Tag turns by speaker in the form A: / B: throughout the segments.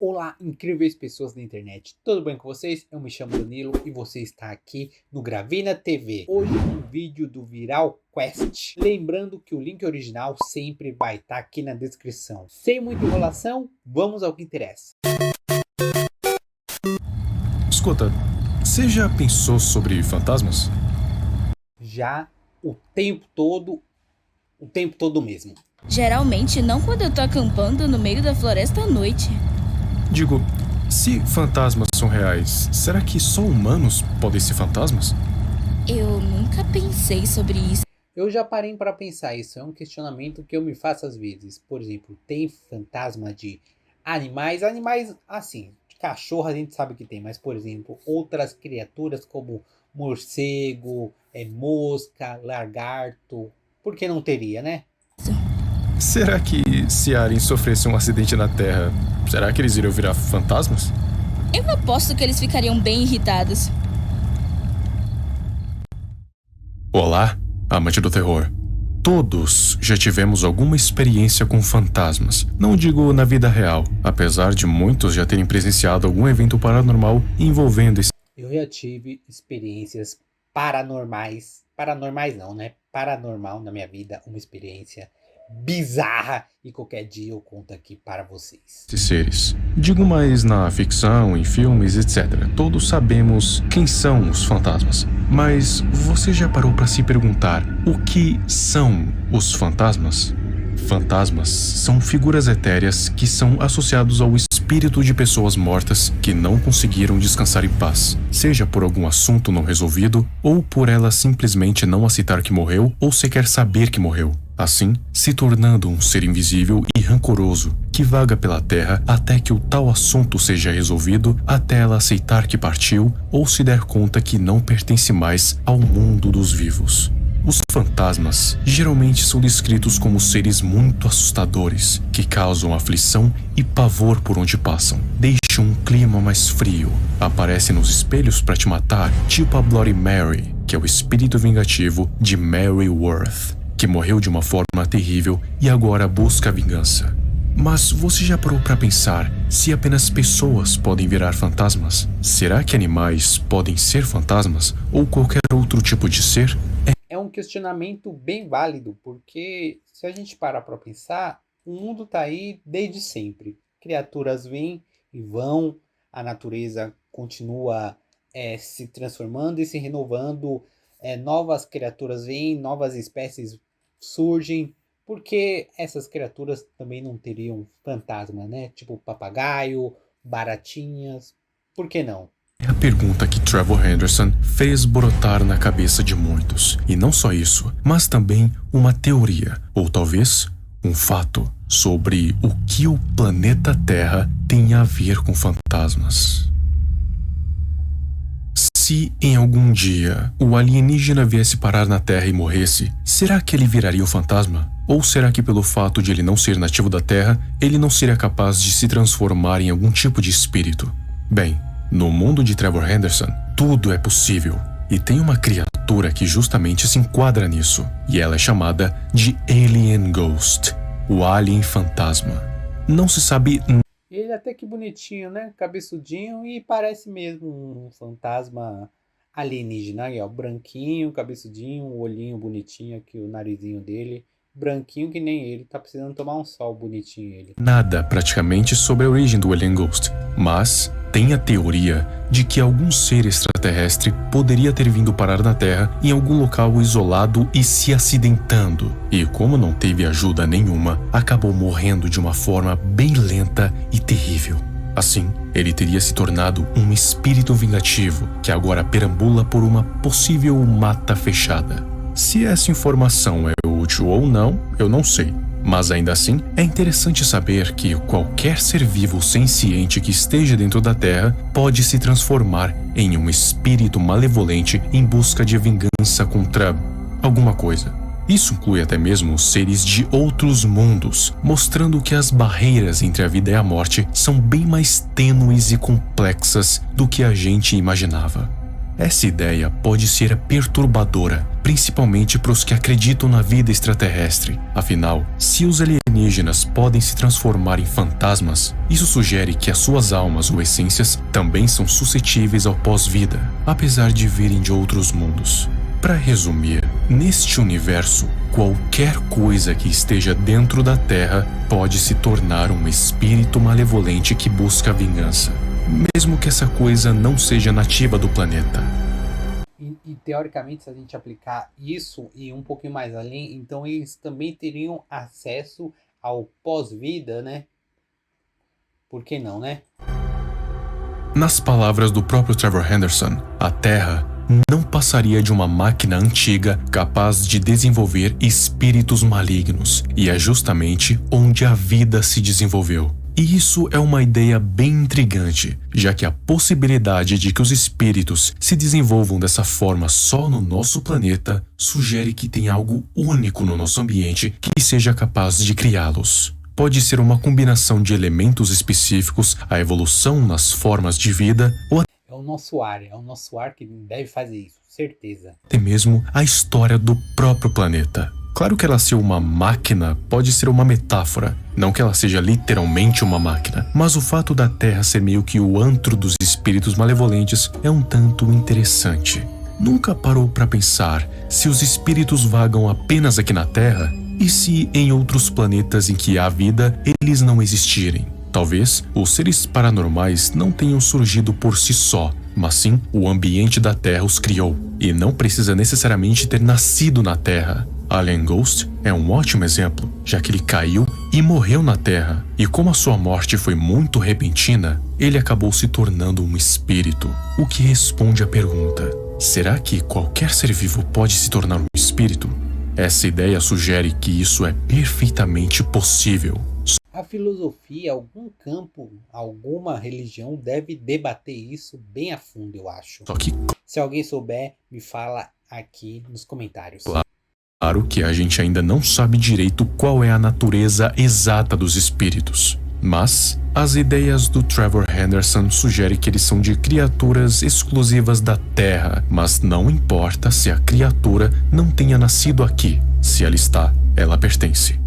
A: Olá, incríveis pessoas da internet, tudo bem com vocês? Eu me chamo Danilo e você está aqui no Gravina TV. Hoje um vídeo do Viral Quest. Lembrando que o link original sempre vai estar aqui na descrição. Sem muita enrolação, vamos ao que interessa.
B: Escuta, você já pensou sobre fantasmas?
A: Já o tempo todo mesmo.
C: Geralmente não quando eu tô acampando no meio da floresta à noite.
B: Digo, se fantasmas são reais, será que só humanos podem ser fantasmas?
C: Eu nunca pensei sobre isso.
A: Eu já parei para pensar isso, é um questionamento que eu me faço às vezes. Por exemplo, tem fantasma de animais assim, de cachorro a gente sabe que tem, mas por exemplo, outras criaturas como morcego, mosca, lagarto, por que não teria, né?
B: Será que se aliens sofressem um acidente na Terra, será que eles iriam virar fantasmas?
C: Eu aposto que eles ficariam bem irritados.
B: Olá, amante do terror. Todos já tivemos alguma experiência com fantasmas. Não digo na vida real, apesar de muitos já terem presenciado algum evento paranormal envolvendo esse...
A: Eu já tive experiências paranormais não, né? Paranormal na minha vida, uma experiência bizarra e qualquer dia eu conto aqui para vocês.
B: seres. Digo mais na ficção, em filmes, etc. Todos sabemos quem são os fantasmas. Mas você já parou para se perguntar o que são os fantasmas? Fantasmas são figuras etéreas que são associados ao espírito de pessoas mortas que não conseguiram descansar em paz, seja por algum assunto não resolvido ou por ela simplesmente não aceitar que morreu ou sequer saber que morreu. Assim, se tornando um ser invisível e rancoroso que vaga pela terra até que o tal assunto seja resolvido, até ela aceitar que partiu ou se der conta que não pertence mais ao mundo dos vivos. Os fantasmas geralmente são descritos como seres muito assustadores, que causam aflição e pavor por onde passam. Deixam um clima mais frio, aparecem nos espelhos para te matar, tipo a Bloody Mary, que é o espírito vingativo de Mary Worth, que morreu de uma forma terrível e agora busca a vingança. Mas você já parou para pensar se apenas pessoas podem virar fantasmas? Será que animais podem ser fantasmas ou qualquer outro tipo de ser?
A: É um questionamento bem válido, porque se a gente parar para pensar, o mundo tá aí desde sempre. Criaturas vêm e vão, a natureza continua se transformando e se renovando, novas criaturas vêm, novas espécies surgem, porque essas criaturas também não teriam fantasma, né? Tipo papagaio, baratinhas, por que não?
B: É a pergunta que Trevor Henderson fez brotar na cabeça de muitos. E não só isso, mas também uma teoria, ou talvez um fato, sobre o que o planeta Terra tem a ver com fantasmas. Se em algum dia o alienígena viesse parar na Terra e morresse, será que ele viraria um fantasma? Ou será que pelo fato de ele não ser nativo da Terra, ele não seria capaz de se transformar em algum tipo de espírito? Bem, no mundo de Trevor Henderson, tudo é possível. E tem uma criatura que justamente se enquadra nisso. E ela é chamada de Alien Ghost, o Alien Fantasma. Não se sabe...
A: Ele até que bonitinho, né? Cabeçudinho e parece mesmo um fantasma alienígena. Aí, ó, branquinho, cabeçudinho, o olhinho bonitinho aqui, o narizinho dele. Branquinho que nem ele, tá precisando tomar um sol, bonitinho ele.
B: Nada praticamente sobre a origem do Alien Ghost, mas tem a teoria de que algum ser extraterrestre poderia ter vindo parar na Terra em algum local isolado e se acidentando. E como não teve ajuda nenhuma, acabou morrendo de uma forma bem lenta e terrível. Assim, ele teria se tornado um espírito vingativo que agora perambula por uma possível mata fechada. Se essa informação é útil ou não, eu não sei. Mas ainda assim, é interessante saber que qualquer ser vivo senciente que esteja dentro da Terra pode se transformar em um espírito malevolente em busca de vingança contra alguma coisa. Isso inclui até mesmo seres de outros mundos, mostrando que as barreiras entre a vida e a morte são bem mais tênues e complexas do que a gente imaginava. Essa ideia pode ser perturbadora, principalmente para os que acreditam na vida extraterrestre. Afinal, se os alienígenas podem se transformar em fantasmas, isso sugere que as suas almas ou essências também são suscetíveis ao pós-vida, apesar de virem de outros mundos. Para resumir, neste universo, qualquer coisa que esteja dentro da Terra pode se tornar um espírito malevolente que busca a vingança, mesmo que essa coisa não seja nativa do planeta.
A: E teoricamente, se a gente aplicar isso e um pouquinho mais além, então eles também teriam acesso ao pós-vida, né? Por que não, né?
B: Nas palavras do próprio Trevor Henderson, a Terra não passaria de uma máquina antiga capaz de desenvolver espíritos malignos, e é justamente onde a vida se desenvolveu. E isso é uma ideia bem intrigante, já que a possibilidade de que os espíritos se desenvolvam dessa forma só no nosso planeta sugere que tem algo único no nosso ambiente que seja capaz de criá-los. Pode ser uma combinação de elementos específicos, a evolução nas formas de vida, ou
A: É o nosso ar que deve fazer isso, certeza.
B: até mesmo a história do próprio planeta. Claro que ela ser uma máquina pode ser uma metáfora, não que ela seja literalmente uma máquina, mas o fato da Terra ser meio que o antro dos espíritos malevolentes é um tanto interessante. Nunca parou para pensar se os espíritos vagam apenas aqui na Terra e se em outros planetas em que há vida eles não existirem? Talvez os seres paranormais não tenham surgido por si só, mas sim o ambiente da Terra os criou, e não precisa necessariamente ter nascido na Terra. Alien Ghost é um ótimo exemplo, já que ele caiu e morreu na Terra, e como a sua morte foi muito repentina, ele acabou se tornando um espírito, o que responde à pergunta: será que qualquer ser vivo pode se tornar um espírito? Essa ideia sugere que isso é perfeitamente possível.
A: A filosofia, algum campo, alguma religião deve debater isso bem a fundo, eu acho.
B: Só que,
A: Se alguém souber, me fala aqui nos comentários.
B: claro que a gente ainda não sabe direito qual é a natureza exata dos espíritos. Mas as ideias do Trevor Henderson sugerem que eles são de criaturas exclusivas da Terra, mas não importa se a criatura não tenha nascido aqui. Se ela está, ela pertence.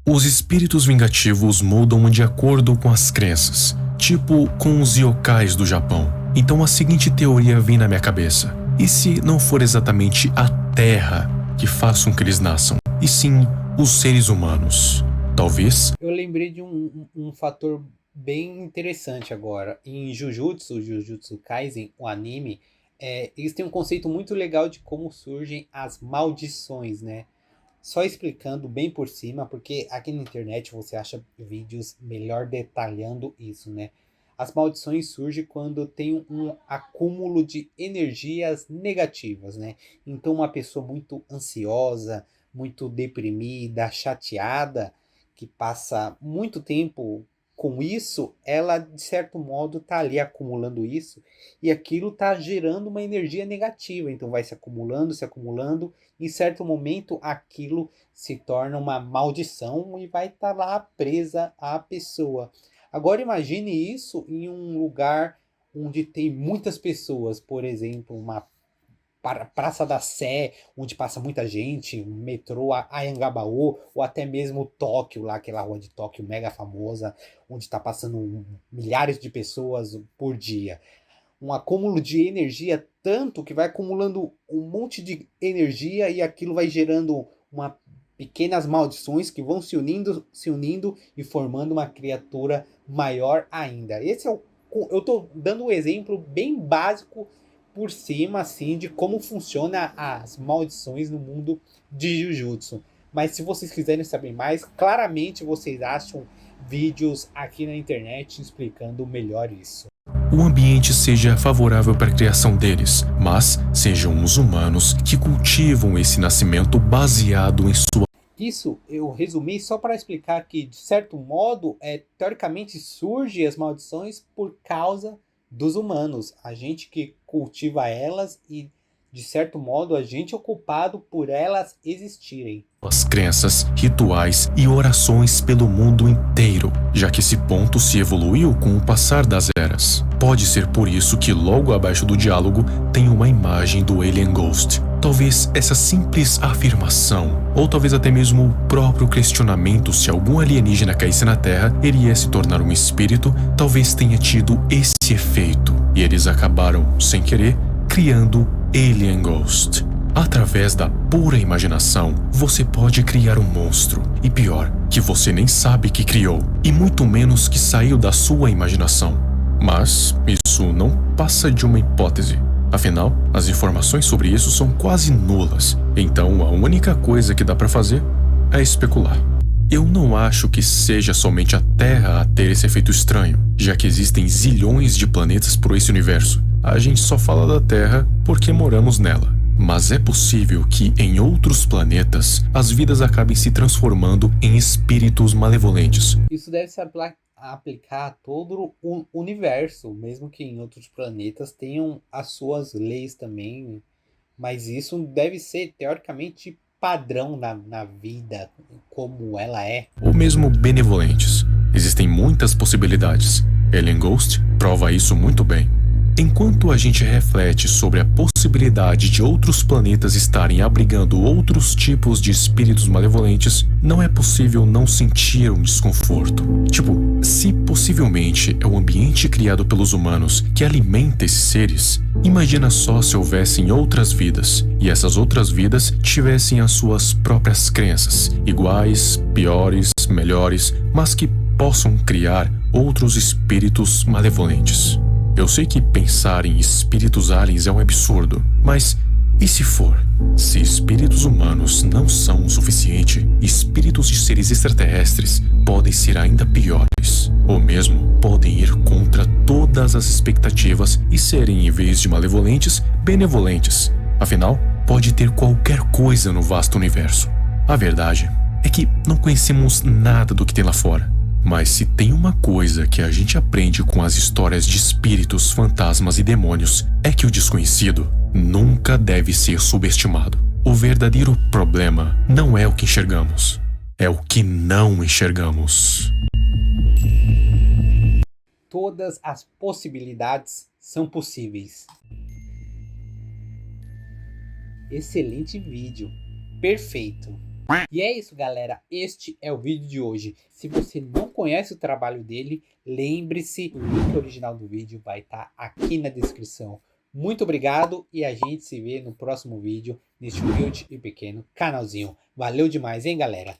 B: Os espíritos vingativos mudam de acordo com as crenças, tipo com os yokais do Japão. Então a seguinte teoria vem na minha cabeça: e se não for exatamente a Terra que faça com que eles nasçam, e sim os seres humanos? Talvez.
A: Eu lembrei de um fator bem interessante agora. Em Jujutsu Kaisen, o anime, eles têm um conceito muito legal de como surgem as maldições, né? Só explicando bem por cima, porque aqui na internet você acha vídeos melhor detalhando isso, né? As maldições surgem quando tem um acúmulo de energias negativas, né? Então uma pessoa muito ansiosa, muito deprimida, chateada, que passa muito tempo com isso, ela de certo modo tá ali acumulando isso, e aquilo tá gerando uma energia negativa, então vai se acumulando, e em certo momento aquilo se torna uma maldição e vai estar lá presa à pessoa. Agora imagine isso em um lugar onde tem muitas pessoas, por exemplo, uma Praça da Sé, onde passa muita gente, um metrô Anhangabaú, ou até mesmo Tóquio, lá aquela rua de Tóquio mega famosa, onde está passando milhares de pessoas por dia. Um acúmulo de energia tanto que vai acumulando um monte de energia e aquilo vai gerando pequenas maldições que vão se unindo e formando uma criatura maior ainda. Eu estou dando um exemplo bem básico por cima, assim, de como funciona as maldições no mundo de Jujutsu. Mas se vocês quiserem saber mais, claramente vocês acham vídeos aqui na internet explicando melhor isso.
B: O ambiente seja favorável para a criação deles, mas sejam os humanos que cultivam esse nascimento baseado em sua.
A: Isso eu resumi só para explicar que, de certo modo, teoricamente surgem as maldições por causa dos humanos, a gente que cultiva elas e, de certo modo, a gente é culpado por elas existirem.
B: As crenças, rituais e orações pelo mundo inteiro, já que esse ponto se evoluiu com o passar das eras. Pode ser por isso que logo abaixo do diálogo tem uma imagem do Alien Ghost. Talvez essa simples afirmação, ou talvez até mesmo o próprio questionamento se algum alienígena caísse na Terra iria se tornar um espírito, talvez tenha tido esse efeito. E eles acabaram, sem querer, criando Alien Ghost. Através da pura imaginação, você pode criar um monstro. E pior, que você nem sabe que criou, e muito menos que saiu da sua imaginação. Mas isso não passa de uma hipótese. Afinal, as informações sobre isso são quase nulas. Então, a única coisa que dá para fazer é especular. Eu não acho que seja somente a Terra a ter esse efeito estranho, já que existem zilhões de planetas por esse universo. A gente só fala da Terra porque moramos nela. Mas é possível que em outros planetas as vidas acabem se transformando em espíritos malevolentes.
A: Isso deve se aplicar a todo o universo, mesmo que em outros planetas tenham as suas leis também. Mas isso deve ser teoricamente padrão na vida, como ela é.
B: Ou mesmo benevolentes. Existem muitas possibilidades. Alien Ghost prova isso muito bem. Enquanto a gente reflete sobre a possibilidade de outros planetas estarem abrigando outros tipos de espíritos malevolentes, não é possível não sentir um desconforto. Tipo, se possivelmente é o ambiente criado pelos humanos que alimenta esses seres, imagina só se houvessem outras vidas, e essas outras vidas tivessem as suas próprias crenças, iguais, piores, melhores, mas que possam criar outros espíritos malevolentes. Eu sei que pensar em espíritos aliens é um absurdo, mas e se for? Se espíritos humanos não são o suficiente, espíritos de seres extraterrestres podem ser ainda piores, ou mesmo podem ir contra todas as expectativas e serem, em vez de malevolentes, benevolentes. Afinal, pode ter qualquer coisa no vasto universo. A verdade é que não conhecemos nada do que tem lá fora. Mas se tem uma coisa que a gente aprende com as histórias de espíritos, fantasmas e demônios, é que o desconhecido nunca deve ser subestimado. O verdadeiro problema não é o que enxergamos, é o que não enxergamos.
A: Todas as possibilidades são possíveis. Excelente vídeo, perfeito. E é isso, galera, este é o vídeo de hoje. Se você não conhece o trabalho dele, lembre-se, o link original do vídeo vai estar aqui na descrição. Muito obrigado e a gente se vê no próximo vídeo, neste humilde e pequeno canalzinho. Valeu demais, hein, galera?